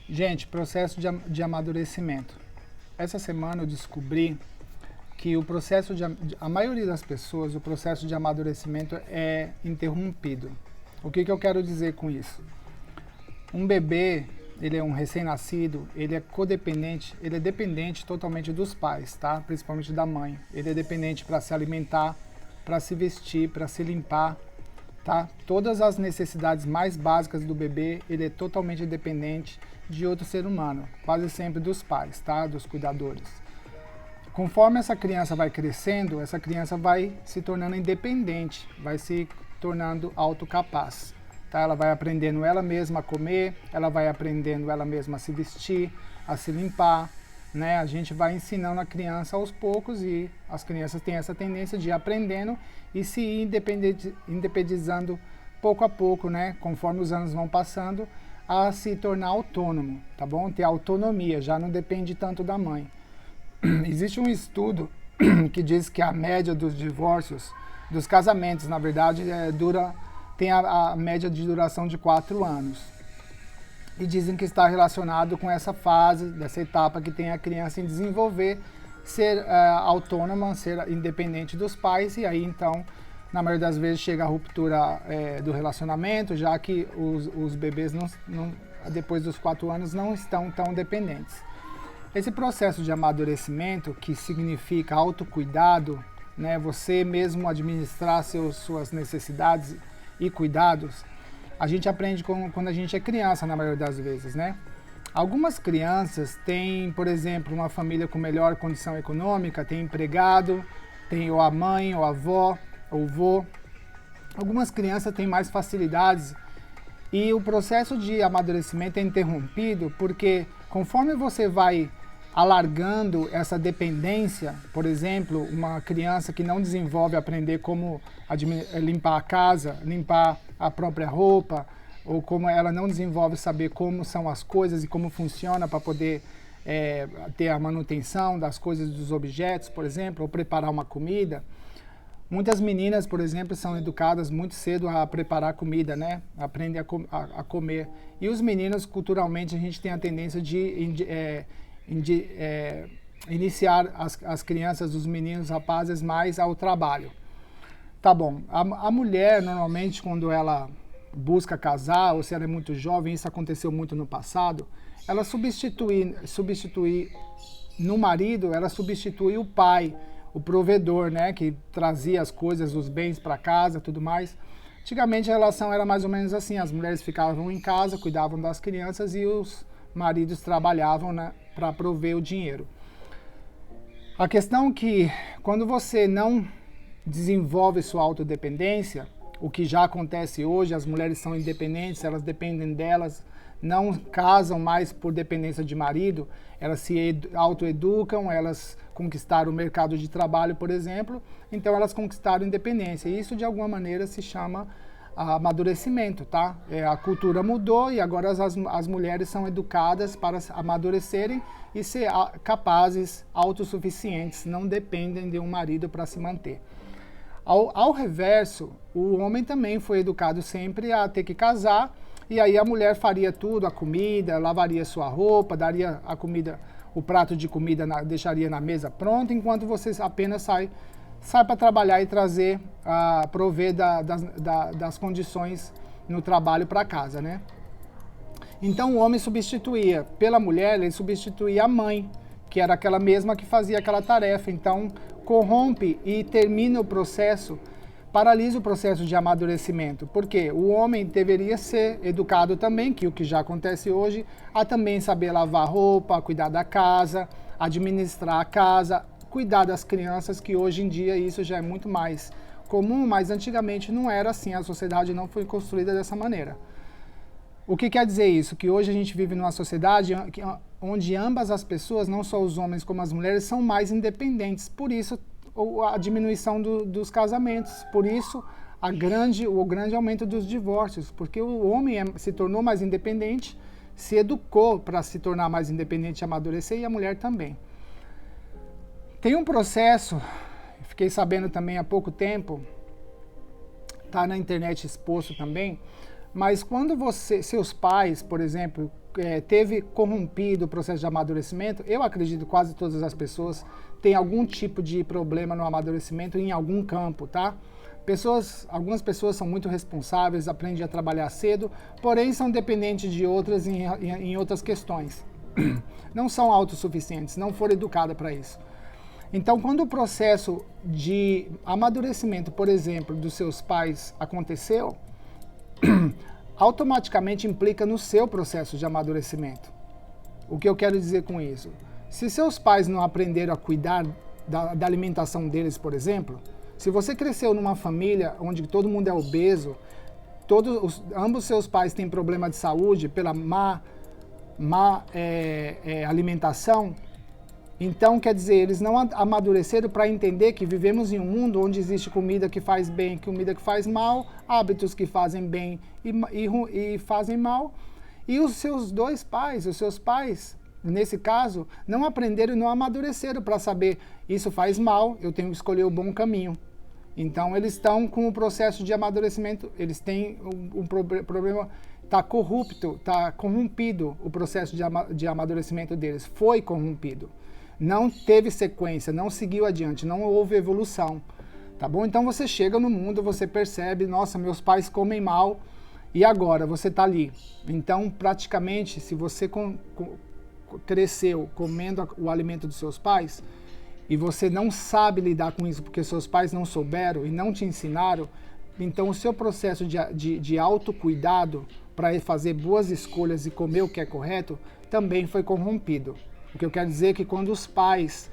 Gente, processo de amadurecimento. Essa semana eu descobri que a maioria das pessoas, o processo de amadurecimento é interrompido. O que eu quero dizer com isso? Um bebê, ele é um recém-nascido, ele é codependente, ele é dependente totalmente dos pais, tá? Principalmente da mãe. Ele é dependente para se alimentar, para se vestir, para se limpar, tá? Todas as necessidades mais básicas do bebê, ele é totalmente dependente de outro ser humano, quase sempre dos pais, tá? Dos cuidadores. Conforme essa criança vai crescendo, essa criança vai se tornando independente, vai se tornando autocapaz. Tá? Ela vai aprendendo ela mesma a comer, ela vai aprendendo ela mesma a se vestir, a se limpar, né? A gente vai ensinando a criança aos poucos e as crianças têm essa tendência de ir aprendendo e se independizando pouco a pouco, né? Conforme os anos vão passando, a se tornar autônomo, tá bom? Ter autonomia, já não depende tanto da mãe. Existe um estudo que diz que a média dos divórcios, dos casamentos, na verdade, tem a média de duração de 4 anos. E dizem que está relacionado com essa fase, dessa etapa que tem a criança em desenvolver, ser autônoma, ser independente dos pais, e aí então, na maioria das vezes, chega a ruptura do relacionamento, já que os bebês, depois dos 4 anos, não estão tão dependentes. Esse processo de amadurecimento, que significa autocuidado, né, você mesmo administrar suas necessidades e cuidados, a gente aprende quando a gente é criança, na maioria das vezes, né? Algumas crianças têm, por exemplo, uma família com melhor condição econômica, tem empregado, tem ou a mãe, ou a avó, ou o vô. Algumas crianças têm mais facilidades e o processo de amadurecimento é interrompido porque conforme você vai alargando essa dependência, por exemplo, uma criança que não desenvolve aprender como limpar a casa, limpar a própria roupa, ou como ela não desenvolve saber como são as coisas e como funciona para poder ter a manutenção das coisas, dos objetos, por exemplo, ou preparar uma comida. Muitas meninas, por exemplo, são educadas muito cedo a preparar comida, né? Aprendem a comer. E os meninos, culturalmente, a gente tem a tendência de iniciar as crianças, os meninos, rapazes, mais ao trabalho. Tá bom, a mulher, normalmente, quando ela busca casar, ou se ela é muito jovem, isso aconteceu muito no passado, ela substitui no marido, ela substitui o pai, o provedor, né, que trazia as coisas, os bens para casa, tudo mais. Antigamente a relação era mais ou menos assim, as mulheres ficavam em casa, cuidavam das crianças e os maridos trabalhavam, né, para prover o dinheiro. A questão é que quando você não desenvolve sua autodependência, o que já acontece hoje, as mulheres são independentes, elas dependem delas, não casam mais por dependência de marido, elas se autoeducam, elas conquistaram o mercado de trabalho, por exemplo, então elas conquistaram independência. E isso, de alguma maneira, se chama amadurecimento, tá? A cultura mudou e agora as mulheres são educadas para amadurecerem e ser capazes, autossuficientes, não dependem de um marido para se manter. Ao reverso, o homem também foi educado sempre a ter que casar, e aí a mulher faria tudo, a comida, lavaria sua roupa, daria a comida, o prato de comida deixaria na mesa pronto, enquanto você apenas sai para trabalhar e trazer, prover das condições no trabalho para casa, né? Então o homem substituía, pela mulher, ele substituía a mãe, que era aquela mesma que fazia aquela tarefa. Então corrompe e termina o processo, paralisa o processo de amadurecimento, porque o homem deveria ser educado também, que o que já acontece hoje, a também saber lavar roupa, cuidar da casa, administrar a casa, cuidar das crianças, que hoje em dia isso já é muito mais comum, mas antigamente não era assim, a sociedade não foi construída dessa maneira. O que quer dizer isso? Que hoje a gente vive numa sociedade onde ambas as pessoas, não só os homens como as mulheres, são mais independentes. Por isso, a diminuição dos casamentos. Por isso, o grande aumento dos divórcios. Porque o homem se tornou mais independente, se educou para se tornar mais independente e amadurecer, e a mulher também. Tem um processo, fiquei sabendo também há pouco tempo, está na internet exposto também, Mas quando seus pais, por exemplo, teve corrompido o processo de amadurecimento, eu acredito que quase todas as pessoas têm algum tipo de problema no amadurecimento em algum campo, tá? Algumas pessoas são muito responsáveis, aprendem a trabalhar cedo, porém são dependentes de outras em outras questões. Não são autossuficientes, não foram educadas para isso. Então, quando o processo de amadurecimento, por exemplo, dos seus pais aconteceu, automaticamente implica no seu processo de amadurecimento. O que eu quero dizer com isso? Se seus pais não aprenderam a cuidar da alimentação deles, por exemplo, se você cresceu numa família onde todo mundo é obeso, ambos seus pais têm problema de saúde pela má alimentação, então quer dizer, eles não amadureceram para entender que vivemos em um mundo onde existe comida que faz bem, comida que faz mal, hábitos que fazem bem e fazem mal. E os seus pais, nesse caso, não aprenderam e não amadureceram para saber isso faz mal, eu tenho que escolher o bom caminho. Então eles estão com o processo de amadurecimento, eles têm um problema, está corrompido o processo de amadurecimento deles, foi corrompido. Não teve sequência, não seguiu adiante, não houve evolução, tá bom? Então você chega no mundo, você percebe, nossa, meus pais comem mal, e agora você está ali. Então, praticamente, se você cresceu comendo o alimento dos seus pais, e você não sabe lidar com isso porque seus pais não souberam e não te ensinaram, então o seu processo de autocuidado para fazer boas escolhas e comer o que é correto também foi corrompido. O que eu quero dizer é que quando os pais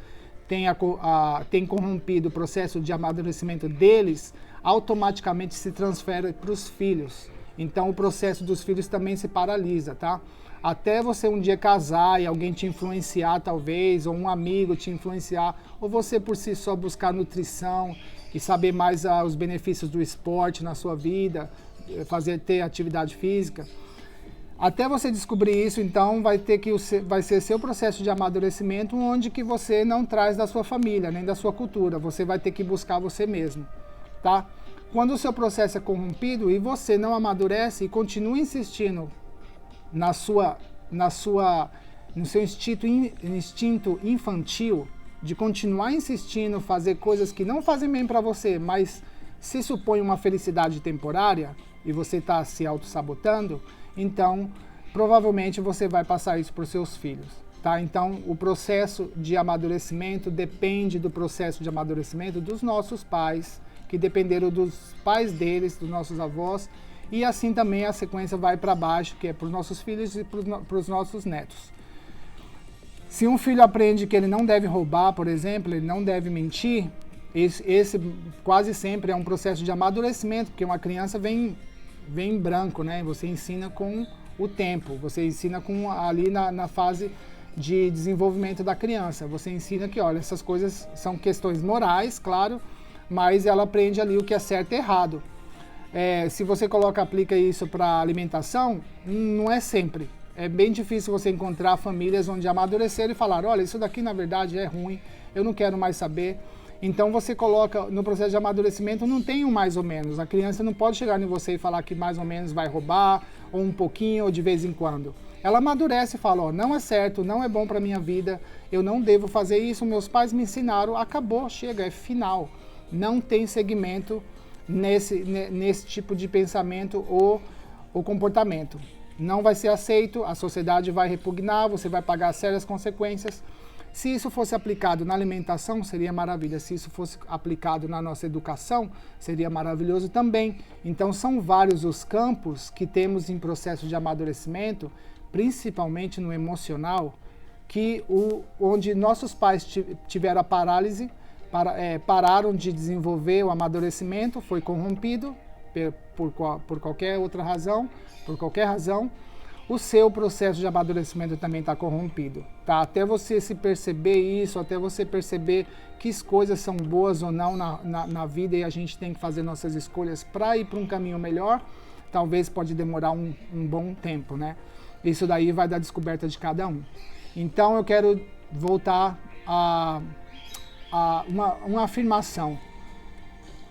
têm corrompido o processo de amadurecimento deles, automaticamente se transfere para os filhos. Então o processo dos filhos também se paralisa, tá? Até você um dia casar e alguém te influenciar talvez, ou um amigo te influenciar, ou você por si só buscar nutrição e saber mais os benefícios do esporte na sua vida, ter atividade física. Até você descobrir isso, então vai ser seu processo de amadurecimento, onde que você não traz da sua família, nem da sua cultura, você vai ter que buscar você mesmo, tá? Quando o seu processo é corrompido e você não amadurece e continua insistindo no seu instinto infantil de continuar insistindo, fazer coisas que não fazem bem para você, mas se supõe uma felicidade temporária e você está se auto-sabotando, então provavelmente você vai passar isso para os seus filhos, tá? Então o processo de amadurecimento depende do processo de amadurecimento dos nossos pais, que dependeram dos pais deles, dos nossos avós, e assim também a sequência vai para baixo, que é para os nossos filhos e para os nossos netos. Se um filho aprende que ele não deve roubar, por exemplo, ele não deve mentir, esse quase sempre é um processo de amadurecimento, porque uma criança vem em branco, né? Você ensina com o tempo, você ensina ali na fase de desenvolvimento da criança. Você ensina que, olha, essas coisas são questões morais, claro, mas ela aprende ali o que é certo e errado. Se você aplica isso para alimentação, não é sempre. É bem difícil você encontrar famílias onde amadureceram e falaram, olha, isso daqui na verdade é ruim, eu não quero mais saber. Então você coloca no processo de amadurecimento, não tem um mais ou menos. A criança não pode chegar em você e falar que mais ou menos vai roubar, ou um pouquinho, ou de vez em quando. Ela amadurece e fala, ó, não é certo, não é bom para minha vida, eu não devo fazer isso, meus pais me ensinaram, acabou, chega, é final. Não tem segmento nesse tipo de pensamento ou comportamento. Não vai ser aceito, a sociedade vai repugnar, você vai pagar sérias consequências. Se isso fosse aplicado na alimentação, seria maravilha. Se isso fosse aplicado na nossa educação, seria maravilhoso também. Então, são vários os campos que temos em processo de amadurecimento, principalmente no emocional, onde nossos pais tiveram a parálise, pararam de desenvolver o amadurecimento, foi corrompido por qualquer outra razão, por qualquer razão. O seu processo de amadurecimento também está corrompido, tá? Até você se perceber isso, até você perceber que coisas são boas ou não na vida e a gente tem que fazer nossas escolhas para ir para um caminho melhor, talvez pode demorar um bom tempo, né? Isso daí vai da descoberta de cada um. Então eu quero voltar a uma afirmação.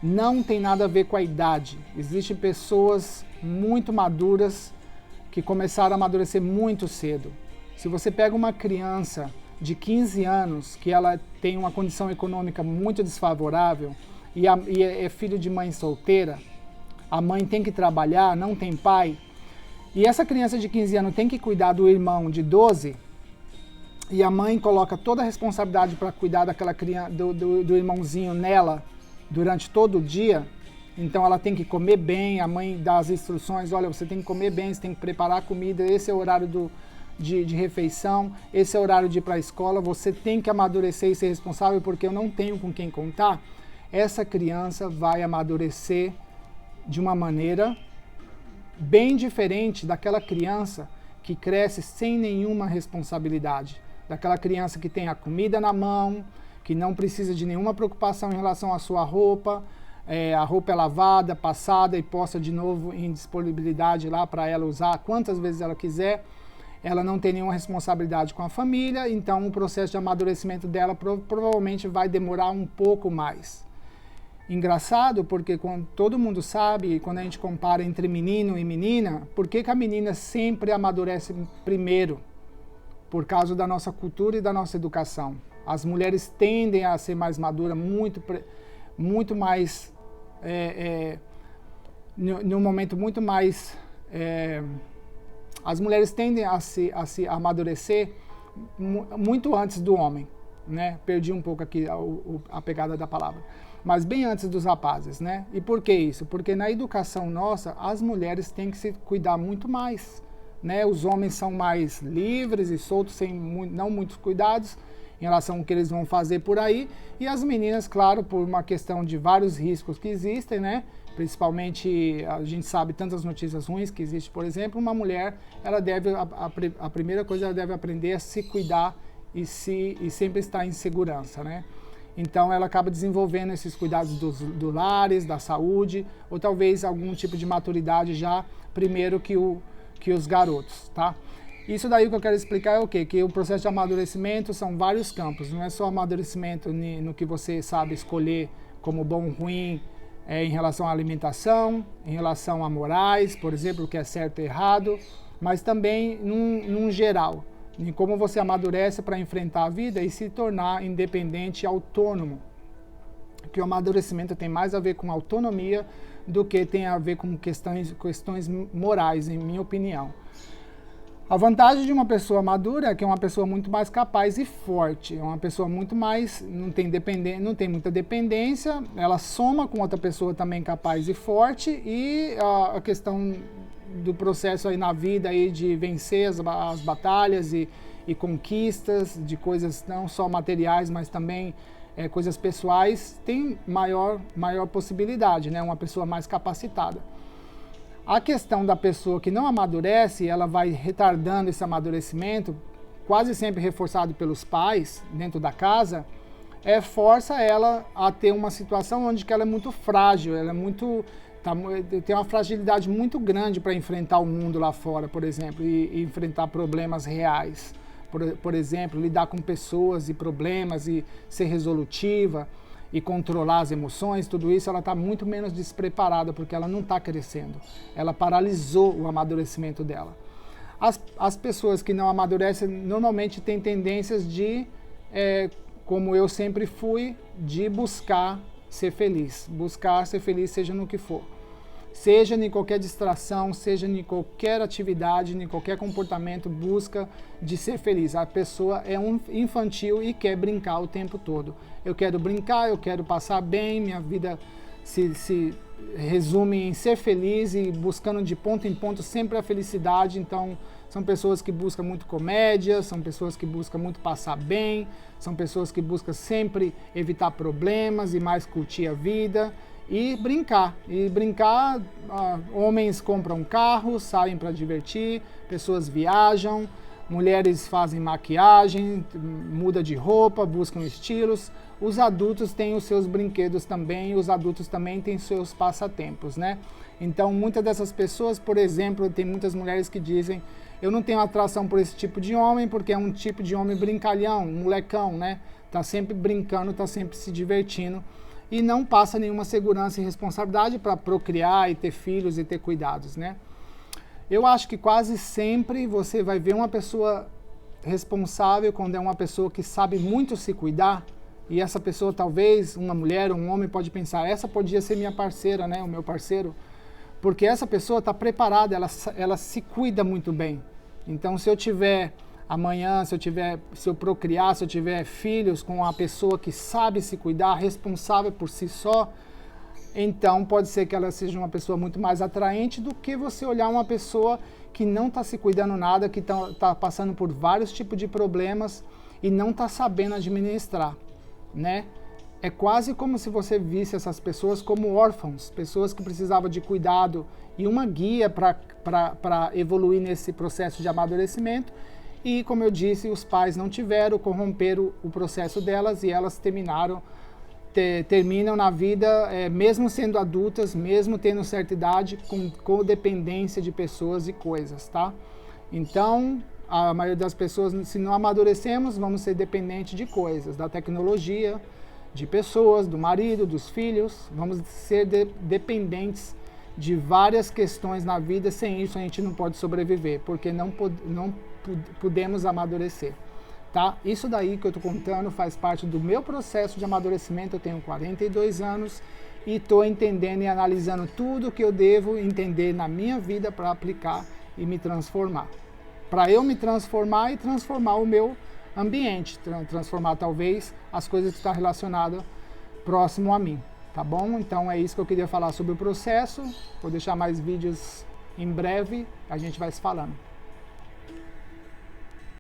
Não tem nada a ver com a idade. Existem pessoas muito maduras, que começaram a amadurecer muito cedo. Se você pega uma criança de 15 anos, que ela tem uma condição econômica muito desfavorável, e é filho de mãe solteira, a mãe tem que trabalhar, não tem pai, e essa criança de 15 anos tem que cuidar do irmão de 12, e a mãe coloca toda a responsabilidade para cuidar daquela criança, do irmãozinho nela durante todo o dia. Então ela tem que comer bem, a mãe dá as instruções, olha, você tem que comer bem, você tem que preparar a comida, esse é o horário de refeição, esse é o horário de ir para a escola, você tem que amadurecer e ser responsável porque eu não tenho com quem contar. Essa criança vai amadurecer de uma maneira bem diferente daquela criança que cresce sem nenhuma responsabilidade, daquela criança que tem a comida na mão, que não precisa de nenhuma preocupação em relação à sua roupa, a roupa é lavada, passada e posta de novo em disponibilidade lá para ela usar quantas vezes ela quiser. Ela não tem nenhuma responsabilidade com a família, então o processo de amadurecimento dela provavelmente vai demorar um pouco mais. Engraçado, porque quando todo mundo sabe, quando a gente compara entre menino e menina, por que a menina sempre amadurece primeiro? Por causa da nossa cultura e da nossa educação. As mulheres tendem a ser mais maduras, muito mais, num momento muito mais, as mulheres tendem a se amadurecer muito antes do homem, né? Perdi um pouco aqui a pegada da palavra, mas bem antes dos rapazes, né? E por que isso? Porque na educação nossa, as mulheres têm que se cuidar muito mais, né? Os homens são mais livres e soltos, sem não muitos cuidados em relação ao que eles vão fazer por aí, e as meninas, claro, por uma questão de vários riscos que existem, né? Principalmente, a gente sabe tantas notícias ruins que existe, por exemplo, uma mulher, ela deve, a primeira coisa, ela deve aprender a se cuidar e sempre estar em segurança, né? Então ela acaba desenvolvendo esses cuidados do lares, da saúde, ou talvez algum tipo de maturidade já primeiro que os garotos, tá? Isso daí que eu quero explicar é o quê? Que o processo de amadurecimento são vários campos, não é só amadurecimento no que você sabe escolher como bom ou ruim, em relação à alimentação, em relação a morais, por exemplo, o que é certo e errado, mas também num geral, em como você amadurece para enfrentar a vida e se tornar independente e autônomo. Que o amadurecimento tem mais a ver com autonomia do que tem a ver com questões morais, em minha opinião. A vantagem de uma pessoa madura é que é uma pessoa muito mais capaz e forte, é uma pessoa muito mais, não tem muita dependência, ela soma com outra pessoa também capaz e forte, e a questão do processo aí na vida aí de vencer as batalhas e conquistas de coisas não só materiais, mas também coisas pessoais, tem maior possibilidade, né? Uma pessoa mais capacitada. A questão da pessoa que não amadurece, ela vai retardando esse amadurecimento, quase sempre reforçado pelos pais dentro da casa, força ela a ter uma situação onde que ela é muito frágil, ela tem uma fragilidade muito grande para enfrentar o mundo lá fora, por exemplo, e enfrentar problemas reais. Por exemplo, lidar com pessoas e problemas e ser resolutiva e controlar as emoções, tudo isso ela está muito menos despreparada porque ela não está crescendo. Ela paralisou o amadurecimento dela. As pessoas que não amadurecem normalmente têm tendências de, como eu sempre fui, de buscar ser feliz. Buscar ser feliz seja no que for. Seja em qualquer distração, seja em qualquer atividade, em qualquer comportamento, busca de ser feliz. A pessoa é infantil e quer brincar o tempo todo. Eu quero brincar, eu quero passar bem, minha vida se resume em ser feliz e buscando de ponto em ponto sempre a felicidade. Então, são pessoas que buscam muito comédia, são pessoas que buscam muito passar bem, são pessoas que buscam sempre evitar problemas e mais curtir a vida. E brincar, homens compram carros, saem para divertir, pessoas viajam, mulheres fazem maquiagem, mudam de roupa, buscam estilos. Os adultos têm os seus brinquedos também, os adultos também têm seus passatempos, né? Então, muitas dessas pessoas, por exemplo, tem muitas mulheres que dizem: eu não tenho atração por esse tipo de homem porque é um tipo de homem brincalhão, um molecão, né? Tá sempre brincando, tá sempre se divertindo. e não passa nenhuma segurança e responsabilidade para procriar e ter filhos e ter cuidados, né? Eu acho que quase sempre você vai ver uma pessoa responsável quando é uma pessoa que sabe muito se cuidar, e essa pessoa, talvez, uma mulher ou um homem pode pensar, essa podia ser minha parceira, né, o meu parceiro, porque essa pessoa está preparada, ela se cuida muito bem. Então, se eu tiver amanhã, se eu procriar, se eu tiver filhos com uma pessoa que sabe se cuidar, responsável por si só, então pode ser que ela seja uma pessoa muito mais atraente do que você olhar uma pessoa que não está se cuidando nada, que está passando por vários tipos de problemas e não está sabendo administrar, né? É quase como se você visse essas pessoas como órfãos, pessoas que precisavam de cuidado e uma guia para evoluir nesse processo de amadurecimento. E, como eu disse, os pais não tiveram, corromperam o processo delas e elas terminam na vida, mesmo sendo adultas, mesmo tendo certa idade, com codependência de pessoas e coisas, tá? Então, a maioria das pessoas, se não amadurecemos, vamos ser dependentes de coisas, da tecnologia, de pessoas, do marido, dos filhos, vamos ser dependentes de várias questões na vida. Sem isso a gente não pode sobreviver, porque não podemos amadurecer, tá? Isso daí que eu estou contando faz parte do meu processo de amadurecimento. Eu tenho 42 anos e estou entendendo e analisando tudo que eu devo entender na minha vida para aplicar e me transformar. Para eu me transformar e transformar o meu ambiente, transformar talvez as coisas que estão relacionadas próximo a mim, tá bom? Então é isso que eu queria falar sobre o processo. Vou deixar mais vídeos em breve, a gente vai se falando.